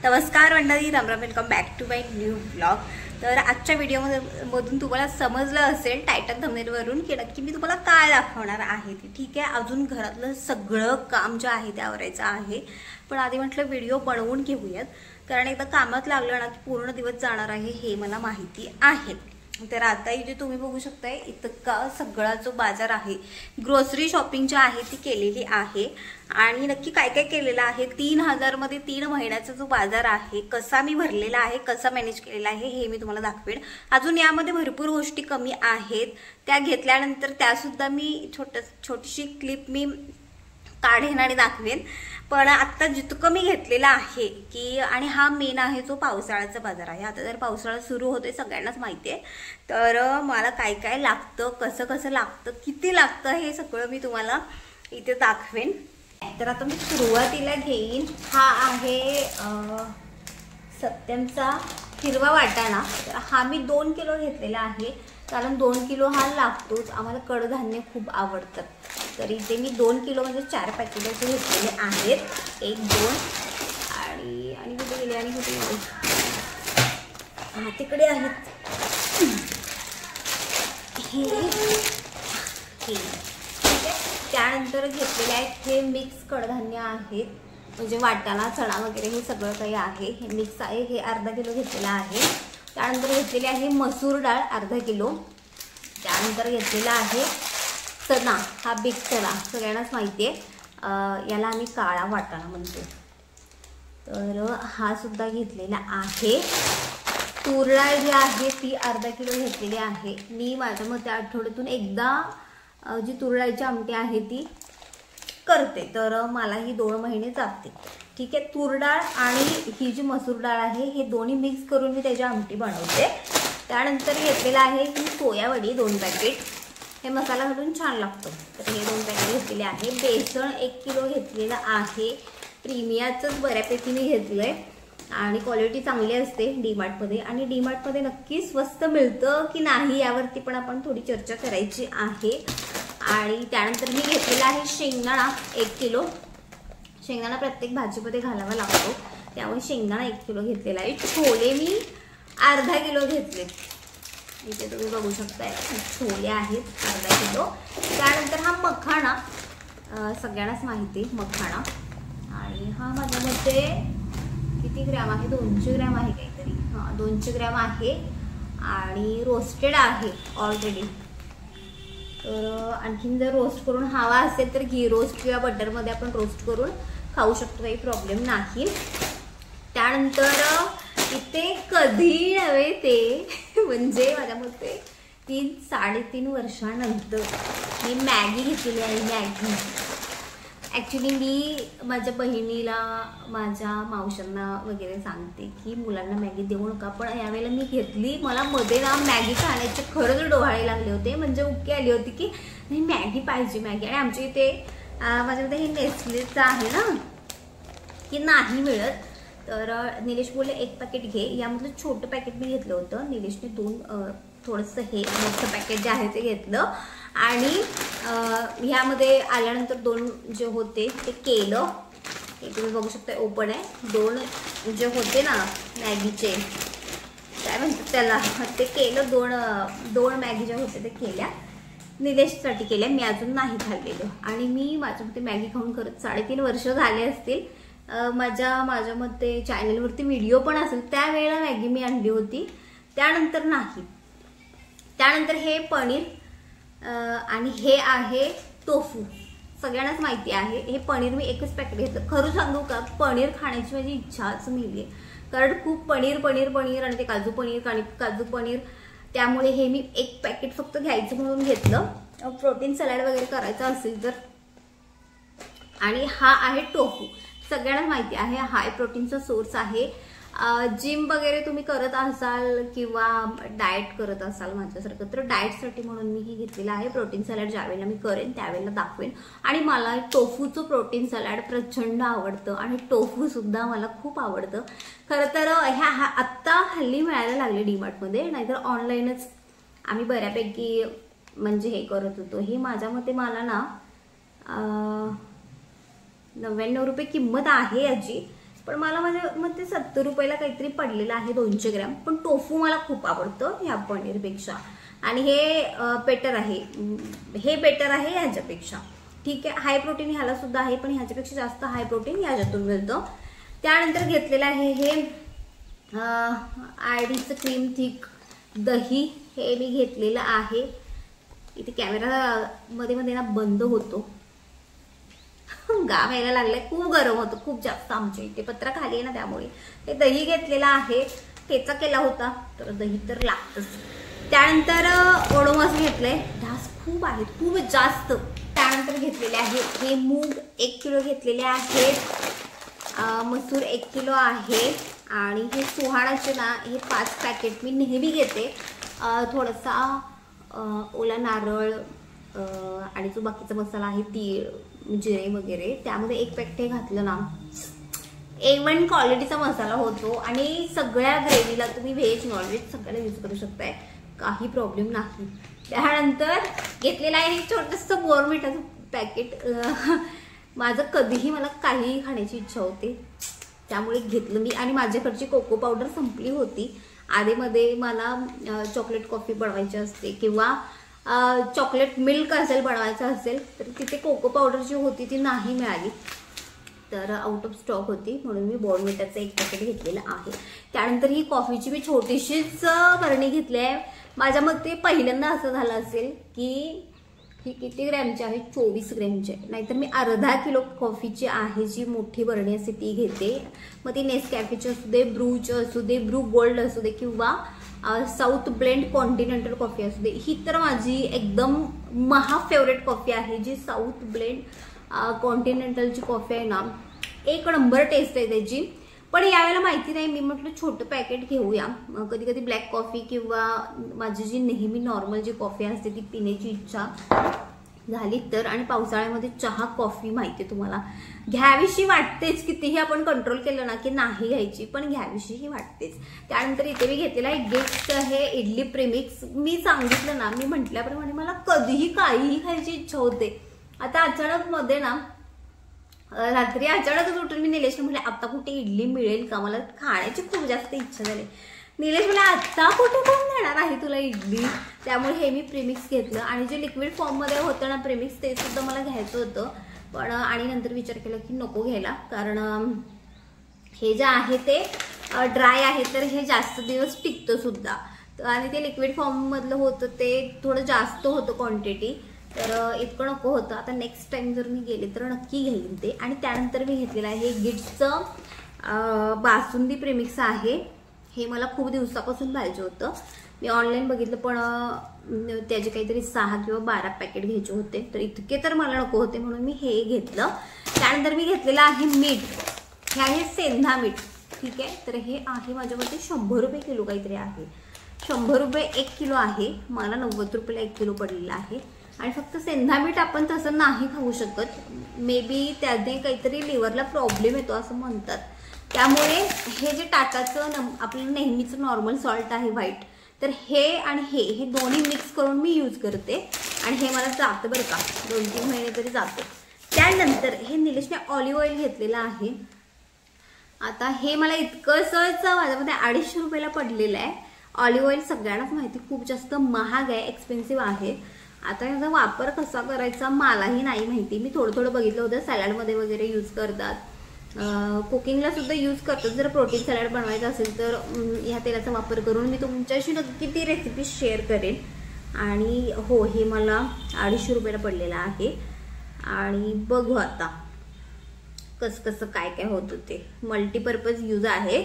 नमस्कार मंडळी, Ram Ram, welcome back to my new blog. तर आजच्या व्हिडिओमधून तुम्हाला समजलं असेल टायटल थंबनेलवरून की नक्की मी तुम्हाला काय दाखवणार आहे ते। ठीक आहे, अजून घरातलं सगळं काम जे आहे ते आवरायचं आहे, पण आधी म्हटलं व्हिडिओ बनवून घेऊयात, कारण एकदा कामात लागलं ना की पूर्ण दिवस जाणार आहे हे मला माहिती आहे। तर आता इथे तुम्ही बघू शकताय इतका सगळा जो बाजार आहे, ग्रोसरी शॉपिंग जी आहे ती केलेली आहे। आणि नक्की काय काय केलेलं आहे, 3000 मध्ये 3 महिन्याचा जो बाजार आहे कसा मी भरलेला आहे, कसा मॅनेज केलेला आहे हे मी तुम्हाला दाखवेन। अजून यामध्ये भरपूर गोष्टी कमी आहेत, त्या घेतल्यानंतर त्या सुद्धा मी छोटीशी क्लिप मी काढेन आणि दाखवेन। पण आता जितकं मी घेतलेला आहे की, आणि हा मेन आहे जो पावसाळ्याचा बाजार आहे। आता जर पावसाळा सुरू होते सगळ्यांनाच माहिती आहे, तर मला काय काय लागतं, कसं कसं लागतं, किती लागतं हे सगळं मी तुम्हाला इथे दाखवेन। तर आता मी सुरुवातीला घेईन, हा आहे सत्यमचा हिरवा वाटाणा। तर हा मी 2 किलो घेतलेला आहे, कारण 2 किलो हा लागतोच, आम्हाला कडधान्य खूप आवडतात। तर इथे मी 2 किलो म्हणजे 4 पॅकेट असे घेतलेले आहेत, 1 2 आणि कुठे गेले आणि कुठे गेले, हा तिकडे आहेत हे। ठीक आहे, त्यानंतर घेतलेले आहेत हे मिक्स कडधान्य आहेत, म्हणजे वाटाणा, चणा वगैरे हे सगळं काही आहे, हे मिक्स आहे, हे अर्धा किलो घेतलेला आहे। त्यानंतर घेतलेले आहे मसूर डाळ अर्धा किलो। त्यानंतर घेतलेला आहे चणा, हा बिग चणा सगळ्यांनाच माहिती आहे, याला आम्ही काळा वाटाणा म्हणतो, तर हा सुद्धा घेतलेला आहे। तूर डाळ जी आहे ती अर्धा किलो घेतलेली आहे। मी माझ्या मते आठवड्यातून एकदा जी तूर डाळीची आमटी आहे ती करते, तर मला ही 2 महिने जाते। ठीक आहे, तूर डाळ आणि ही जी मसूर डाळ आहे हे दोन्ही मिक्स करून मी त्याची आमटी बनवते। त्यानंतर घेतलेला आहे ही सोयावडी 2 पॅकेट, हे मसाला घालून छान लागतो, तर हे 2 पॅकेट घेतलेले आहे। बेसन 1 किलो घेतलेलं आहे, प्रीमियाचंच बऱ्यापैकी मी घेतलं आहे आणि क्वालिटी चांगली असते डीमार्टमध्ये, आणि डीमार्टमध्ये नक्की स्वस्त मिळतं की नाही यावरती पण आपण थोडी चर्चा करायची आहे। आणि त्यानंतर मी घेतलेला आहे शेंगदाणा 1 किलो। शेंगदाणा प्रत्येक भाजीमध्ये घालावा लागतो, त्यामुळे शेंगदाणा 1 किलो घेतलेला आहे। छोले मी अर्धा किलो घेतले, इथे तुम्ही बघू शकताय छोले आहेत अर्धा किलो। त्यानंतर हा मखाणा, सगळ्यांनाच माहिती मखाणा, आणि हा माझ्यामध्ये किती ग्रॅम आहे, 200 ग्रॅम आहे काहीतरी, हां 200 ग्रॅम आहे, आणि रोस्टेड आहे ऑलरेडी। तर आणखीन जर रोस्ट करून हवा असेल तर घी रोस्ट किंवा बटरमध्ये आपण रोस्ट करून खाऊ शकतो, काही प्रॉब्लेम नाही। त्यानंतर इथे कधी नव्हे ते म्हणजे माझ्या मते 3-3.5 वर्षानंतर मी मॅगी घेतलेली आहे। मॅगी ॲक्च्युली मी माझ्या बहिणीला, माझ्या मावशांना वगैरे सांगते की मुलांना मॅगी देऊ नका, पण यावेळेला मी घेतली। मला मध्ये ना मॅगी खाण्याचे खरंच डोहाळे लागले होते, म्हणजे उकी आली होती की नाही मॅगी पाहिजे मॅगी। आणि आमच्या इथे माझ्यामध्ये हे नेस्लेचं आहे ना की नाही मिळत, तर निलेश बोलले 1 पॅकेट घे, यामधलं छोटं पॅकेट मी घेतलं होतं, निलेशने 2 थोडंसं हे मोठं पॅकेट जे आहे ते घेतलं, आणि ह्यामध्ये आल्यानंतर 2 जे होते ते केलं, हे तुम्ही बघू शकता ओपन आहे। 2 जे होते ना मॅगीचे काय म्हणतात त्याला, ते केलं, 2 मॅगी ज्या होते ते केल्या, निलेशसाठी केल्या, मी अजून नाही खाल्लेलं। आणि मी माझ्या मते मॅगी खाऊन खरंच 3.5 वर्ष झाले असतील। माझ्या मते चॅनलवरती व्हिडिओ पण असेल, त्यावेळेला मॅगी मी आणली होती, त्यानंतर नाही। त्यानंतर हे पनीर, आणि हे आहे टोफू, सगळ्यांनाच माहिती आहे। हे पनीर मी 1च पॅकेट घेतलं। खरं सांगू का, पनीर खाण्याची माझी इच्छाच मिळली आहे, कारण खूप पनीर पनीर पनीर आणि ते काजू पनीर, त्यामुळे हे मी 1 पॅकेट फक्त घ्यायचं म्हणून घेतलं, प्रोटीन सलाड वगैरे करायचं असेल तर। आणि हा आहे टोफू, सगळ्यांना माहिती आहे हाय प्रोटीनचा सोर्स आहे। जिम वगैरे तुम्ही करत असाल किंवा डाएट करत असाल माझ्यासारखं, तर डाएटसाठी म्हणून मी हे घेतलेलं आहे। प्रोटीन सलाड ज्यावेळेला मी करेन त्यावेळेला दाखवेन। आणि मला टोफूचं प्रोटीन सलाड प्रचंड आवडतं, आणि टोफू सुद्धा मला खूप आवडतं। खरं तर ह्या आत्ता हल्ली मिळायला लागले डीमार्टमध्ये, नाहीतर ऑनलाईनच आम्ही बऱ्यापैकी म्हणजे हे करत होतो। हे माझ्या मते मला ना 99 रुपये किंमत आहे याची, पण मला माझ्या मग ते 70 रुपयाला काहीतरी पडलेलं आहे 200 ग्रॅम. पण टोफू मला खूप आवडतं ह्या पनीरपेक्षा आणि हे बेटर आहे, हे बेटर आहे ह्याच्यापेक्षा. ठीक आहे, हाय प्रोटीन ह्याला सुद्धा आहे पण ह्याच्यापेक्षा जास्त हाय प्रोटीन ह्याच्यातून मिळतं. त्यानंतर घेतलेलं आहे हे आयडीचं क्रीम थिक दही, हे मी घेतलेलं आहे. इथे कॅमेरा मध्ये मध्ये ना बंद होतो, गाव यायला लागलाय, खूप गरम होतं खूप जास्त आमच्या इथे, पत्रा खाली आहे ना त्यामुळे. हे दही घेतलेलं आहे, ठेचा केला होता तर दही तर लागतच. त्यानंतर ओडोमॉस घेतलंय, ढास खूप आहेत खूप जास्त. त्यानंतर घेतलेले आहे हे मूग 1 किलो घेतलेले आहेत, मसूर 1 किलो आहे आणि हे सुहाणाचे ना हे 5 पॅकेट मी नेहमी घेते. थोडासा ओला नारळ आणि जो बाकीचा मसाला आहे तीळ जिरे वगैरे, त्यामध्ये 1 पॅकेट हे घातलं ना, A1 क्वालिटीचा मसाला होतो आणि सगळ्या ग्रेव्हीला तुम्ही व्हेज नॉनव्हेज सगळ्याला यूज करू शकताय, काही प्रॉब्लेम नाही. त्यानंतर घेतलेलं आहे छोटंसं बोर्नव्हिटाचं पॅकेट. माझं कधीही मला काहीही खाण्याची इच्छा होते त्यामुळे घेतलं मी. आणि माझ्याकडची कोको पावडर संपली होती, आधीमध्ये मला चॉकलेट कॉफी बनवायची असते किंवा चॉकलेट मिल्क असेल बनवायचं असेल तर तिथे कोको पावडर जी होती ती नाही मिळाली, तर आउट ऑफ स्टॉक होती म्हणून मी बोर्नव्हिटाचं 1 पॅकेट घेतलेलं आहे. त्यानंतर ही कॉफीची मी छोटीशीच बरणी घेतली आहे. माझ्या मते पहिल्यांदा असं झालं असेल की ही किती ग्रॅमची आहे, 24 ग्रॅमची, नाहीतर मी अर्धा किलो कॉफीची आहे जी मोठी बरणी असते ती घेते. मग ती नेसकॅफेची असू दे, ब्रूची असू दे, ब्रू गोल्ड असू दे किंवा साऊथ ब्लेंड कॉन्टिनेंटल कॉफी असू दे, ही तर माझी एकदम महा फेवरेट कॉफी आहे जी साऊथ ब्लेंड कॉन्टिनेंटलची कॉफी आहे ना, 1 नंबर टेस्ट आहे त्याची. पण यावेळेला माहिती नाही, मी म्हटलं छोटं पॅकेट घेऊया, कधी कधी ब्लॅक कॉफी किंवा माझी जी नेहमी नॉर्मल जी कॉफी असते ती पिण्याची इच्छा झाली तर. आणि पावसाळ्यामध्ये चहा कॉफी माहिती तुम्हाला घ्यावीशी वाटतेच, कितीही आपण कंट्रोल केलं ना की नाही घ्यायची पण घ्यावीशीही वाटतेच. त्यानंतर इथे मी घेतलेला आहे गिफ्ट हे इडली प्रेमिक्स. मी सांगितलं ना, मी म्हटल्याप्रमाणे मला कधीही काहीही खायची इच्छा होते. आता अचानक मध्ये ना रात्री अचानकच उठून मी निलेशला म्हटलं आता कुठे इडली मिळेल का, मला खाण्याची खूप जास्त इच्छा झाली. निलेश मला आता कुठे कोण देणार आहे तुला इडली, त्यामुळे हे मी प्रेमिक्स घेतलं. आणि जे लिक्विड फॉर्म मध्ये होतं ना प्रेमिक्स ते सुद्धा मला घ्यायचं होतं पण आणि नंतर विचार केला की नको घ्यायला, कारण हे जे आहे ते ड्राय आहे तर हे जास्त दिवस टिकतं सुद्धा, आणि ते लिक्विड फॉर्म मधलं होतं ते थोडं जास्त होतं क्वांटिटी, तर इतकं नको होतं. आता नेक्स्ट टाइम जर मी गेले तर नक्की घेईन ते. आणि त्यानंतर मी घेतलेलं आहे गिट्सचं बासुंदी प्रेमिक्स आहे. हे मला खूप दिवसापासून पाहिजे होतं, मी ऑनलाईन बघितलं पण त्याचे काहीतरी 6 किंवा 12 पॅकेट घ्यायचे होते, तर इतके तर मला नको होते म्हणून मी हे घेतलं. त्यानंतर मी घेतलेलं आहे मीठ, हे आहे सेंधा मीठ. ठीक आहे, तर हे आहे माझ्यामध्ये 100 रुपये किलो काहीतरी आहे, 100 रुपये 1 किलो आहे, मला 90 रुपयाला 1 किलो पडलेलं आहे. आणि फक्त सेंधा मीठ आपण तसं नाही खाऊ शकत, मे बी त्याने काहीतरी लिव्हरला प्रॉब्लेम येतो असं म्हणतात. त्यामुळे हे जे टाटाचं आपलं नेहमीचं नॉर्मल सॉल्ट आहे व्हाईट, तर हे आणि हे दोन्ही मिक्स करून मी यूज करते आणि हे मला जातं बरं का, 2-3 महिने तरी जातं. त्यानंतर हे निलेशने ऑलिव्ह ऑइल घेतलेलं आहे. आता हे मला इतकंसंच माझ्यामध्ये 250 रुपयाला पडलेलं आहे. ऑलिव्ह ऑइल सगळ्यांनाच माहिती खूप जास्त महाग आहे, एक्सपेन्सिव्ह आहे. आता याचा वापर कसा करायचा मलाही नाही माहिती, मी थोडं थोडं बघितलं होतं, सॅलडमध्ये वगैरे यूज करतात, कुकिंगला सुद्धा यूज करतात. जर प्रोटीन सॅलड बनवायचं असेल तर ह्या तेलाचा वापर करून मी तुमच्याशी नक्की ती रेसिपी शेअर करेन. आणि हो, हे मला 250 रुपयाला पडलेलं आहे. आणि बघू आता कसं कसं काय काय होतं ते, मल्टीपर्पज यूज आहे,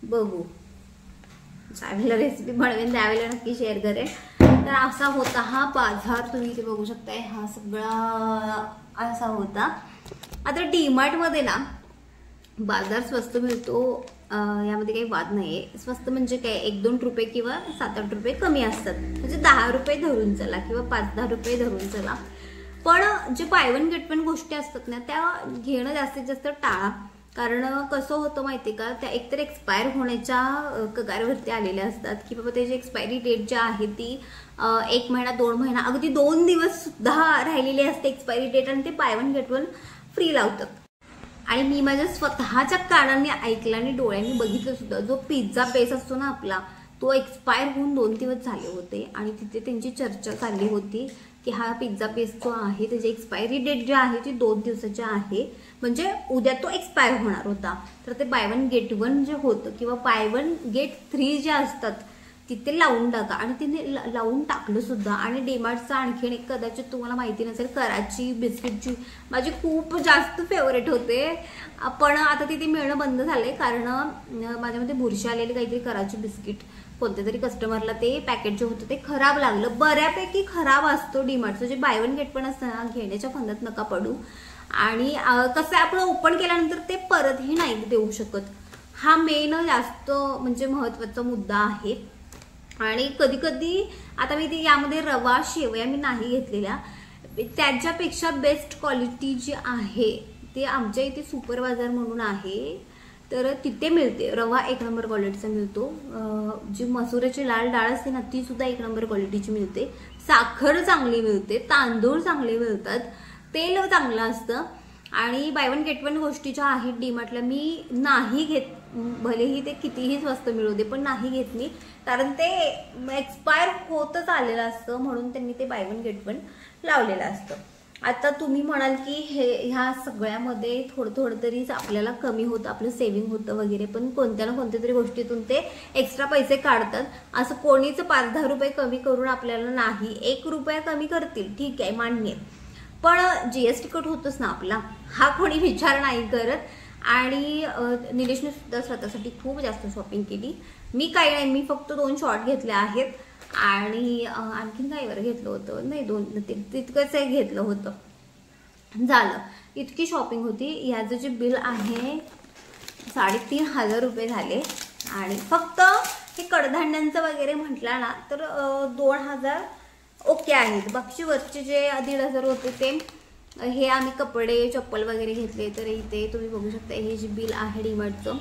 बघू ज्यावेळेला रेसिपी बनवेन त्यावेळेला नक्की शेअर करेन. तर असा होता हा बाजार, तुम्ही इथे बघू शकताय, हा सगळा असा होता. आता डीमार्ट मध्ये ना बाजार स्वस्त मिळतो, यामध्ये काही वाद नाहीये. स्वस्त म्हणजे काय, 1-2 रुपये किंवा 7-8 रुपये कमी असतात, म्हणजे 10 रुपये धरून चला किंवा 5-10 रुपये धरून चला. पण जे बाय वन गेट वन गोष्टी असतात ना त्या घेणं जास्तीत जास्त टाळा, कारण कसं होतं माहिती का, त्या एकतर एक्सपायर होण्याच्या कगारवरती आलेल्या असतात की बाबा त्याची एक्सपायरी डेट जी आहे ती 1 महिना 2 महिना अगदी 2 दिवस सुद्धा राहिलेली असते एक्सपायरी डेट, आणि ते by one get one free लावतात. आणि मी माझ्या स्वतःच्या कानांनी ऐकलं आणि डोळ्यांनी बघितलं सुद्धा. जो पिझ्झा बेस असतो ना आपला, तो एक्सपायर होऊन 2 दिवस झाले होते आणि तिथे त्यांची चर्चा चालली होती की हा पिझ्झा बेस जो आहे त्याची एक्सपायरी डेट जी आहे ती 2 दिवसाची आहे, म्हणजे उद्या तो एक्सपायर होणार होता. तर ते बाय 1 गेट 1 जे होतं किंवा बाय 1 गेट 3 जे असतात तिथे लावून टाका. आणि तिने लावून टाकलं सुद्धा. आणि डीमार्टचा आणखीन एक कदाचित तुम्हाला माहिती नसेल, कराची बिस्किटची माझी खूप जास्त फेवरेट होते, पण आता तिथे मिळणं बंद झालंय कारण माझ्यामध्ये बुरशी आलेली काहीतरी कराची बिस्किट कोणत्या तरी कस्टमरला ते पॅकेट जे होतं ते खराब लागलं. बऱ्यापैकी खराब असतो डीमार्टचं जे बाय 1 गेट 1 असतं ना, घेण्याच्या फंदात नका पडू. आणि कसं आपण ओपन केल्यानंतर ते परतही नाही देऊ शकत. हा मेन जास्त म्हणजे महत्वाचा मुद्दा आहे. आणि कधी कधी आता मी यामध्ये रवा शेवया मी नाही घेतलेल्या, त्याच्यापेक्षा बेस्ट क्वालिटी जी आहे ते आमच्या इथे सुपर बाजार म्हणून आहे, तर तिथे मिळते. रवा 1 नंबर क्वालिटीचा मिळतो. जी मसुराची लाल डाळ असते ना ती सुद्धा 1 नंबर क्वालिटीची मिळते. साखर चांगली मिळते, तांदूळ चांगले मिळतात, तेल चांगलं असतं. आणि बाय 1 गेट 1 गोष्टी ज्या आहेत डीमार्टला मी नाही घेत, भलेही ते कितीही स्वस्त मिळू दे पण नाही घेत मी, कारण ते एक्सपायर होतच आलेलं असतं, म्हणून त्यांनी ते बाय 1 गेट 1 लावलेलं असतं. आता तुम्ही म्हणाल की ह्या सगळ्यामध्ये थोडं थोडं तरी आपल्याला कमी होतं, आपलं सेव्हिंग होतं वगैरे, पण कोणत्या ना कोणत्या तरी गोष्टीतून ते एक्स्ट्रा पैसे काढतात. असं कोणीच 5-10 रुपये कमी करून आपल्याला नाही, 1 रुपया कमी करतील ठीक आहे मान्य, पण जीएसटी कट होतच ना आपला, हा कोणी विचार नाही करत. आणि निलेशने सुद्धा स्वतःसाठी खूप जास्त शॉपिंग केली. मी काही नाही, मी फक्त 2 शॉर्ट घेतले आहेत आणि आणखीन काही वर घेतलं होतं, नाही 2 तितकंच घेतलं होतं, झालं. इतकी शॉपिंग होती. याचं जे बिल आहे 3,500 रुपये झाले. आणि फक्त हे कडधान्यांचं वगैरे म्हटलं ना तर 2,000 ओके आहेत. बाकीचे वरचे जे 1,500 होते ते हे आम्ही कपडे चप्पल वगैरे घेतले. तर इथे तुम्ही बघू शकता हे जे बिल आहे डीमार्टचं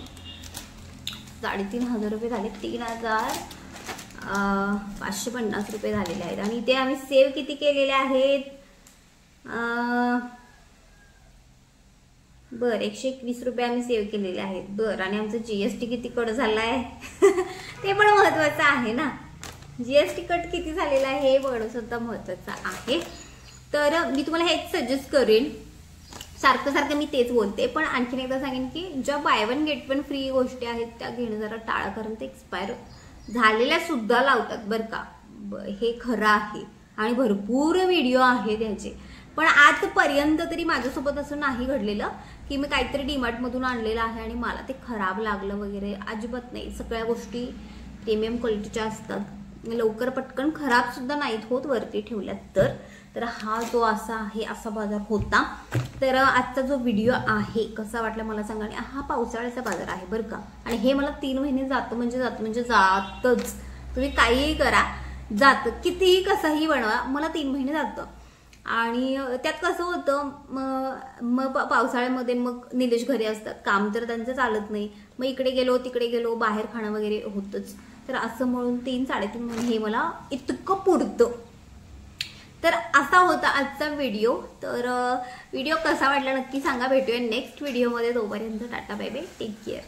3,500 रुपये झाले. 3,550 रुपये झालेले आहेत. आणि इथे आम्ही सेव्ह किती केलेले आहेत, बरं 121 रुपये आम्ही सेव्ह केलेले आहेत. बरं, आणि आमचं जीएसटी किती कट झालाय ते पण महत्वाचं आहे ना, जीएसटी कट किती झालेला आहे हे बघणं सुद्धा महत्वाचं आहे. तर मी तुम्हाला हेच सजेस्ट करेन, सारखं मी तेच बोलते, पण आणखीन एकदा सांगेन की ज्या बाय 1 गेट 1 फ्री गोष्टी आहेत त्या घेणं जरा टाळा, कारण ते एक्सपायर झालेल्या सुद्धा लावतात बरं का, हे खरं आहे. आणि भरपूर व्हिडिओ आहे त्याचे, पण आजपर्यंत तरी माझ्यासोबत असं नाही घडलेलं की मी काहीतरी डीमार्ट मधून आणलेलं आहे आणि मला ते खराब लागलं वगैरे, अजिबात नाही. सगळ्या गोष्टी प्रीमियम क्वालिटीच्या असतात, लवकर पटकन खराब सुद्धा नाहीत होत वरती ठेवल्यात तर. तर हा जो असा बाजार होता. तर आजचा जो व्हिडिओ आहे कसा वाटला मला सांगा. आणि हा पावसाळ्याचा बाजार आहे बरं का, आणि हे मला 3 महिने जातच. तुम्ही काहीही करा, जातं, कितीही कसंही बनवा, मला 3 महिने जातं. आणि त्यात कसं होतं, मग पावसाळ्यामध्ये मग निलेश घरी असतात, काम तर त्यांचं चालत नाही, मग इकडे गेलो तिकडे गेलो, बाहेर खाणं वगैरे होतच. तर असं म्हणून 3-3.5 महिने हे मला इतकं पुरतं. तर असा होता आजचा व्हिडिओ. तर व्हिडिओ कसा वाटला नक्की सांगा. भेटूया नेक्स्ट व्हिडिओमध्ये. तोपर्यंत tata bye bye, take care.